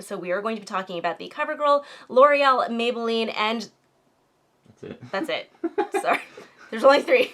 So we are going to be talking about the Covergirl, L'Oreal, Maybelline, and that's it. Sorry. There's only 3.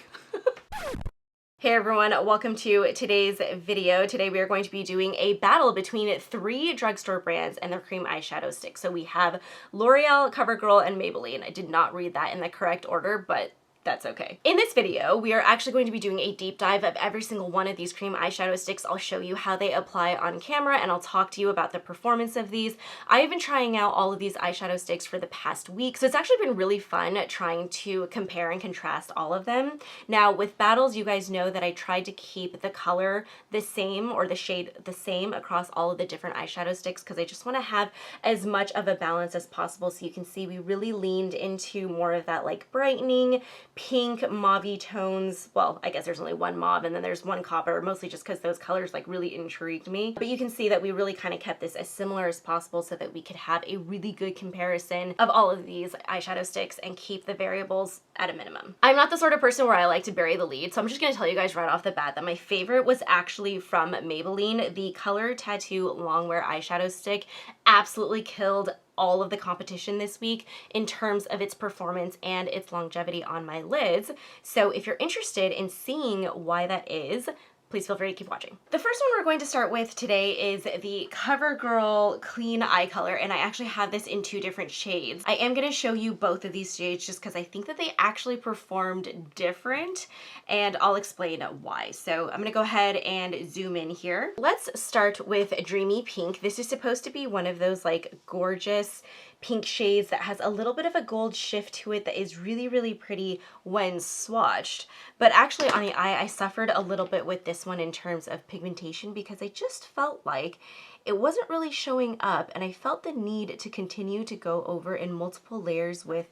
Hey everyone, welcome to today's video. Today we are going to be doing a battle between 3 drugstore brands and their cream eyeshadow sticks. So we have L'Oreal, Covergirl, and Maybelline. I did not read that in the correct order, but that's okay. In this video, we are actually going to be doing a deep dive of every single one of these cream eyeshadow sticks. I'll show you how they apply on camera and I'll talk to you about the performance of these. I have been trying out all of these eyeshadow sticks for the past week, so it's actually been really fun trying to compare and contrast all of them. Now with battles, you guys know that I tried to keep the color the same or the shade the same across all of the different eyeshadow sticks because I just want to have as much of a balance as possible. So you can see we really leaned into more of that like brightening, pink, mauve tones. Well, I guess there's only one mauve and then there's one copper, mostly just because those colors like really intrigued me. But you can see that we really kind of kept this as similar as possible so that we could have a really good comparison of all of these eyeshadow sticks and keep the variables at a minimum. I'm not the sort of person where I like to bury the lead, so I'm just going to tell you guys right off the bat that my favorite was actually from Maybelline. The Color Tattoo Longwear eyeshadow stick absolutely killed all of the competition this week in terms of its performance and its longevity on my lids. So if you're interested in seeing why that is, please feel free to keep watching. The first one we're going to start with today is the Covergirl Clean Eye Color, and I actually have this in 2 different shades. I am going to show you both of these shades just because I think that they actually performed different, and I'll explain why. So I'm going to go ahead and zoom in here. Let's start with Dreamy Pink. This is supposed to be one of those like gorgeous pink shades that has a little bit of a gold shift to it that is really, really pretty when swatched. But actually on the eye, I suffered a little bit with this one in terms of pigmentation because I just felt like it wasn't really showing up, and I felt the need to continue to go over in multiple layers with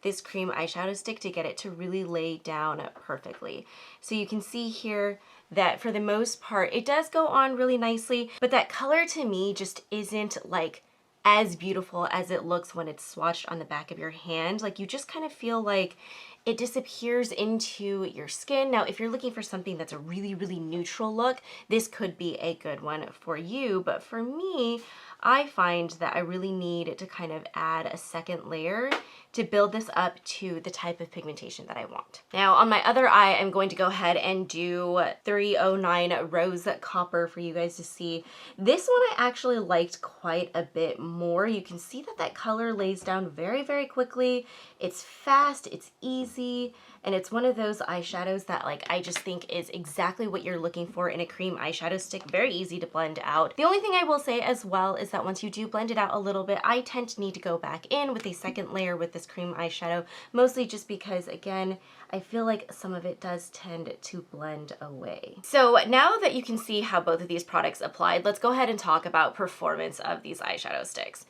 this cream eyeshadow stick to get it to really lay down perfectly. So you can see here that for the most part, it does go on really nicely, but that color to me just isn't like as beautiful as it looks when it's swatched on the back of your hand. Like you just kind of feel like it disappears into your skin. Now, if you're looking for something that's a really, really neutral look, this could be a good one for you. But for me, I find that I really need to kind of add a second layer to build this up to the type of pigmentation that I want. Now on my other eye, I'm going to go ahead and do 309 Rose Copper for you guys to see. This one I actually liked quite a bit more. You can see that that color lays down very, very quickly. It's fast, it's easy, and it's one of those eyeshadows that like I just think is exactly what you're looking for in a cream eyeshadow stick. Very easy to blend out. The only thing I will say as well is that once you do blend it out a little bit, I tend to need to go back in with a second layer with this cream eyeshadow, mostly just because, again, I feel like some of it does tend to blend away. So now that you can see how both of these products applied, let's go ahead and talk about performance of these eyeshadow sticks.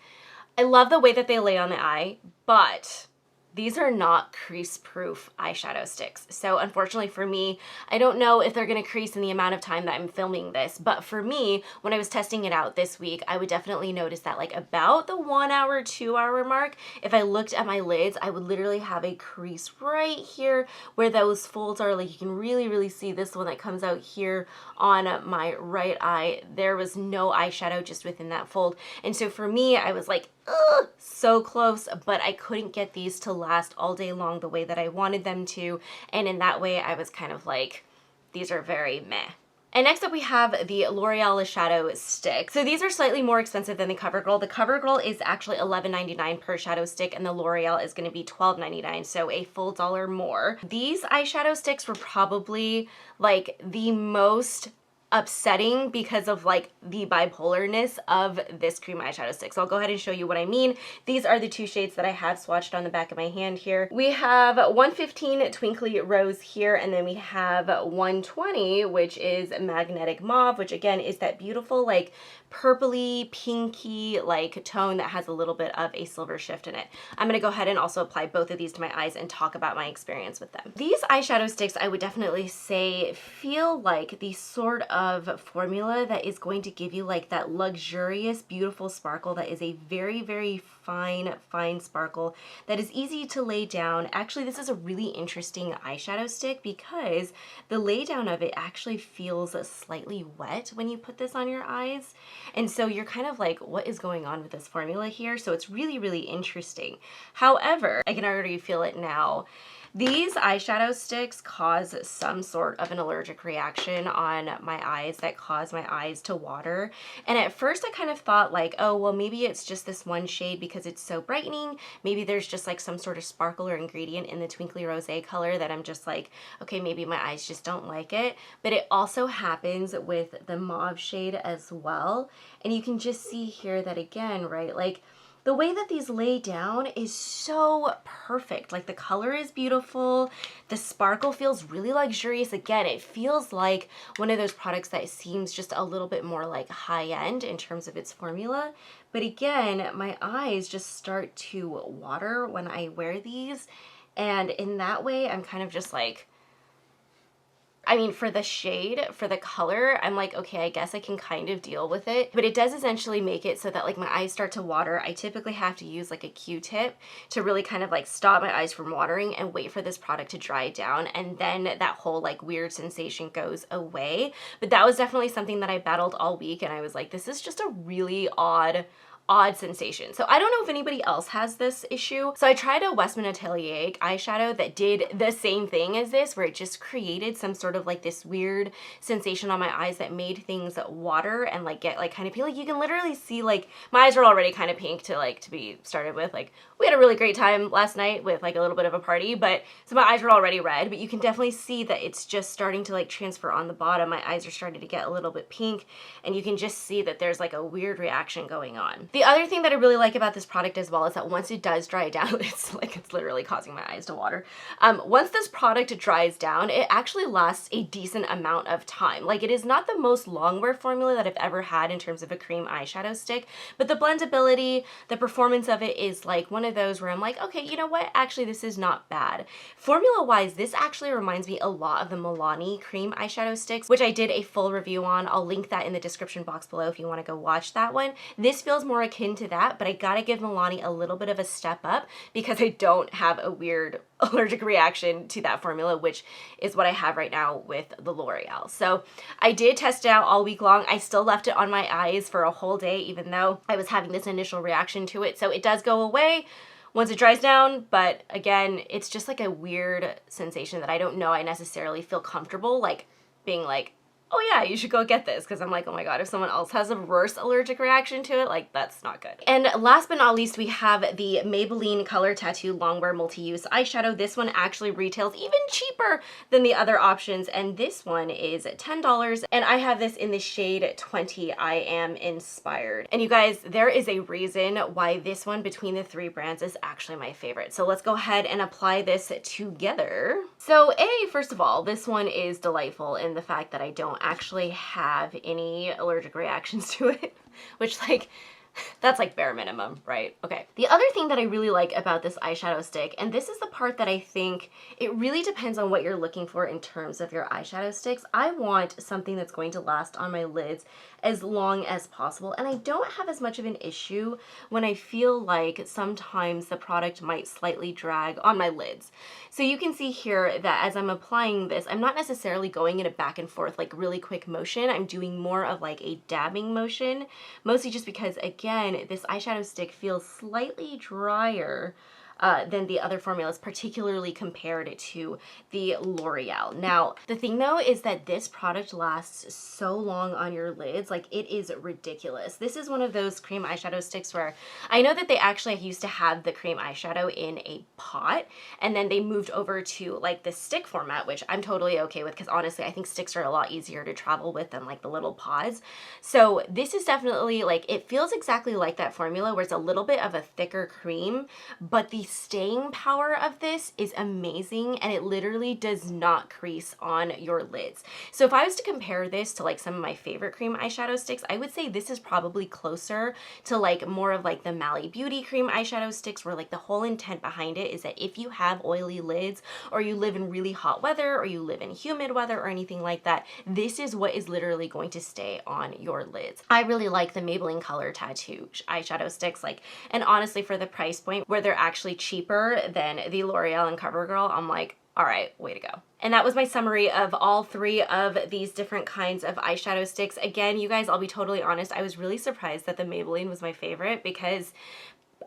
I love the way that they lay on the eye, but these are not crease-proof eyeshadow sticks. So unfortunately for me, I don't know if they're gonna crease in the amount of time that I'm filming this, but for me, when I was testing it out this week, I would definitely notice that like about the 1 hour, 2 hour mark, if I looked at my lids, I would literally have a crease right here where those folds are. Like you can really, really see this one that comes out here on my right eye. There was no eyeshadow just within that fold. And so for me, I was like, ugh, so close, but I couldn't get these to last all day long the way that I wanted them to. And in that way, I was kind of like, these are very meh. And next up we have the L'Oreal Shadow Stick. So these are slightly more expensive than the Covergirl. The Covergirl is actually $11.99 per shadow stick and the L'Oreal is going to be $12.99, so a full $1 more. These eyeshadow sticks were probably like the most upsetting because of like the bipolarness of this cream eyeshadow stick. So I'll go ahead and show you what I mean. These are the 2 shades that I have swatched on the back of my hand here. We have 115 Twinkly Rose here, and then we have 120, which is Magnetic Mauve, which again is that beautiful like purpley, pinky like tone that has a little bit of a silver shift in it. I'm gonna go ahead and also apply both of these to my eyes and talk about my experience with them. These eyeshadow sticks, I would definitely say, feel like the sort of formula that is going to give you like that luxurious, beautiful sparkle that is a very, very fine sparkle that is easy to lay down. Actually, this is a really interesting eyeshadow stick because the lay down of it actually feels slightly wet when you put this on your eyes. And so you're kind of like, what is going on with this formula here? So it's really, really interesting. However, I can already feel it now. These eyeshadow sticks cause some sort of an allergic reaction on my eyes that cause my eyes to water. And at first I kind of thought like, oh, well, maybe it's just this one shade because it's so brightening. Maybe there's just like some sort of sparkle or ingredient in the Twinkly Rosé color that I'm just like, okay, maybe my eyes just don't like it. But it also happens with the mauve shade as well. And you can just see here that again, right, like, the way that these lay down is so perfect. Like the color is beautiful. The sparkle feels really luxurious. Again, it feels like one of those products that seems just a little bit more like high end in terms of its formula. But again, my eyes just start to water when I wear these. And in that way, I'm kind of just like, I mean, for the shade, for the color, I'm like, okay, I guess I can kind of deal with it. But it does essentially make it so that like my eyes start to water. I typically have to use like a Q-tip to really kind of like stop my eyes from watering and wait for this product to dry down. And then that whole like weird sensation goes away. But that was definitely something that I battled all week. And I was like, this is just a really odd sensation. So I don't know if anybody else has this issue. So I tried a Westman Atelier eyeshadow that did the same thing as this, where it just created some sort of like this weird sensation on my eyes that made things water and like get like kind of peel. Like you can literally see like my eyes were already kind of pink to be started with. Like we had a really great time last night with like a little bit of a party, but so my eyes were already red, but you can definitely see that it's just starting to like transfer on the bottom. My eyes are starting to get a little bit pink and you can just see that there's like a weird reaction going on. The other thing that I really like about this product as well is that once it does dry down, it's literally causing my eyes to water. Once this product dries down, it actually lasts a decent amount of time. Like it is not the most long wear formula that I've ever had in terms of a cream eyeshadow stick, but the blendability, the performance of it is like one of those where I'm like, okay, you know what? Actually, this is not bad. Formula wise, this actually reminds me a lot of the Milani cream eyeshadow sticks, which I did a full review on. I'll link that in the description box below if you want to go watch that one. This feels more akin to that, but I gotta give Milani a little bit of a step up because I don't have a weird allergic reaction to that formula, which is what I have right now with the L'Oreal. So I did test it out all week long. I still left it on my eyes for a whole day, even though I was having this initial reaction to it. So it does go away once it dries down, but again, it's just like a weird sensation that I don't know I necessarily feel comfortable like being like, oh yeah, you should go get this, because I'm like, oh my god, if someone else has a worse allergic reaction to it, like that's not good. And last but not least, we have the Maybelline Color Tattoo Longwear Multi-Use Eyeshadow. This one actually retails even cheaper than the other options, and this one is $10, and I have this in the shade 20, I Am Inspired. And you guys, there is a reason why this one between the three brands is actually my favorite. So let's go ahead and apply this together. So first of all, this one is delightful in the fact that I don't actually have any allergic reactions to it, which like that's like bare minimum, right? Okay. The other thing that I really like about this eyeshadow stick, and this is the part that I think it really depends on what you're looking for in terms of your eyeshadow sticks. I want something that's going to last on my lids as long as possible, and I don't have as much of an issue when I feel like sometimes the product might slightly drag on my lids. So you can see here that as I'm applying this, I'm not necessarily going in a back and forth like really quick motion. I'm doing more of like a dabbing motion, mostly just because again, this eyeshadow stick feels slightly drier than the other formulas, particularly compared to the L'Oreal. Now, the thing though is that this product lasts so long on your lids, like it is ridiculous. This is one of those cream eyeshadow sticks where I know that they actually used to have the cream eyeshadow in a pot, and then they moved over to like the stick format, which I'm totally okay with because honestly, I think sticks are a lot easier to travel with than like the little pods. So this is definitely like, it feels exactly like that formula where it's a little bit of a thicker cream, but the staying power of this is amazing and it literally does not crease on your lids. So if I was to compare this to like some of my favorite cream eyeshadow sticks, I would say this is probably closer to like more of like the Mally Beauty cream eyeshadow sticks, where like the whole intent behind it is that if you have oily lids or you live in really hot weather or you live in humid weather or anything like that, this is what is literally going to stay on your lids. I really like the Maybelline Color Tattoo eyeshadow sticks, like, and honestly for the price point where they're actually cheaper than the L'Oreal and Covergirl, I'm like, all right, way to go. And that was my summary of all three of these different kinds of eyeshadow sticks. Again, you guys, I'll be totally honest, I was really surprised that the Maybelline was my favorite because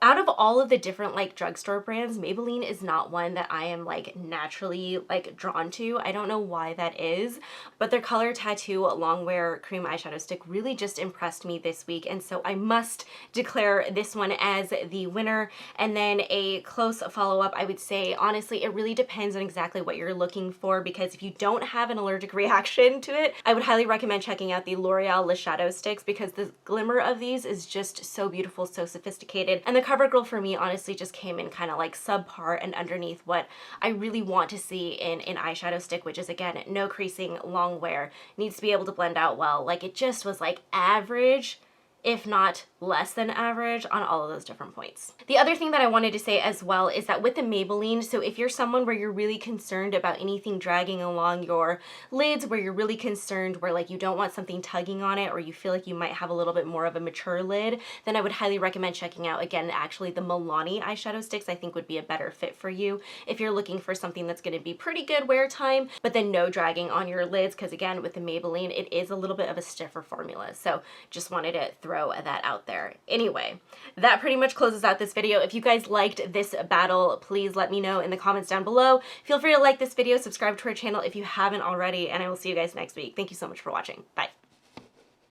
out of all of the different like drugstore brands, Maybelline is not one that I am like naturally like drawn to. I don't know why that is, but their Color Tattoo Longwear Cream Eyeshadow Stick really just impressed me this week, and so I must declare this one as the winner. And then a close follow-up, I would say, honestly, it really depends on exactly what you're looking for, because if you don't have an allergic reaction to it, I would highly recommend checking out the L'Oreal Le Shadow Sticks, because the glimmer of these is just so beautiful, so sophisticated. And the Covergirl for me honestly just came in kind of like subpar and underneath what I really want to see in an eyeshadow stick, which is, again, no creasing, long wear, needs to be able to blend out well. Like, it just was like average, if not less than average, on all of those different points. The other thing that I wanted to say as well is that with the Maybelline, so if you're someone where you're really concerned about anything dragging along your lids, where you're really concerned where like you don't want something tugging on it, or you feel like you might have a little bit more of a mature lid, then I would highly recommend checking out, again, actually the Milani eyeshadow sticks I think would be a better fit for you if you're looking for something that's going to be pretty good wear time, but then no dragging on your lids, because again, with the Maybelline, it is a little bit of a stiffer formula. So just wanted to throw that out there. Anyway, that pretty much closes out this video. If you guys liked this battle, please let me know in the comments down below. Feel free to like this video, subscribe to our channel if you haven't already, and I will see you guys next week. Thank you so much for watching. Bye.